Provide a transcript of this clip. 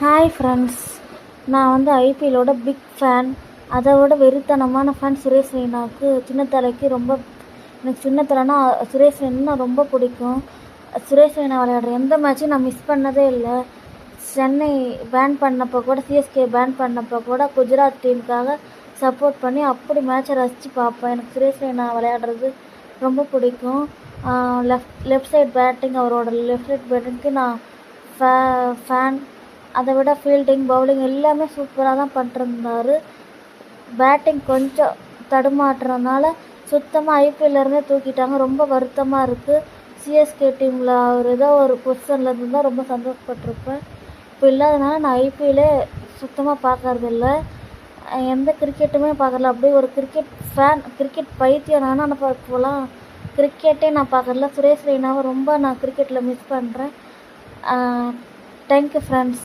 Hi friends, நான் வந்து ஐபிஎல்லோட big fan. அதை விட வெறித்தனமான ஃபேன் சுரேஷ் ரெய்னாவுக்கு. சின்ன தலைக்கு எனக்கு சின்ன தலைனா சுரேஷ் ரெய்னா ரொம்ப பிடிக்கும். சுரேஷ் ரெய்னா விளையாடுற எந்த மேட்சும் நான் மிஸ் பண்ணதே இல்லை. சென்னை பேன் பண்ணப்போ கூட, சிஎஸ்கே பேன் பண்ணப்போ கூட குஜராத் டீமுக்காக சப்போர்ட் பண்ணி அப்படி மேட்சை ரசித்து பார்ப்பேன். எனக்கு சுரேஷ் ரெய்னா விளையாடுறது ரொம்ப பிடிக்கும். லெஃப்ட் சைட் பேட்டிங், அவரோட லெஃப்ட் சைட் பேட்டிங்க்கு நான் ஃபேன். அதை விட ஃபீல்டிங், பவுலிங் எல்லாமே சூப்பராக தான் பண்ணிருந்தார். பேட்டிங் கொஞ்சம் தடுமாற்றனால சுத்தமாக ஐபிஎல்லேருந்தே தூக்கிட்டாங்க. ரொம்ப வருத்தமாக இருக்குது. சிஎஸ்கே டீமில் அவர் ஏதோ ஒரு பொசிஷனில் இருந்தால் ரொம்ப சந்தோஷப்பட்டிருப்பேன். இப்போ இல்லாதனால நான் ஐபிஎல்லே சுத்தமாக பார்க்கறதில்ல. எந்த கிரிக்கெட்டுமே பார்க்கறதில்ல. அப்படியே ஒரு கிரிக்கெட் ஃபேன், கிரிக்கெட் பைத்தியம் நானும். ஆனால் இப்போலாம் கிரிக்கெட்டே நான் பார்க்கறதில்ல. சுரேஷ் ரெய்னாவை ரொம்ப நான் கிரிக்கெட்டில் மிஸ் பண்ணுறேன். Thank you friends.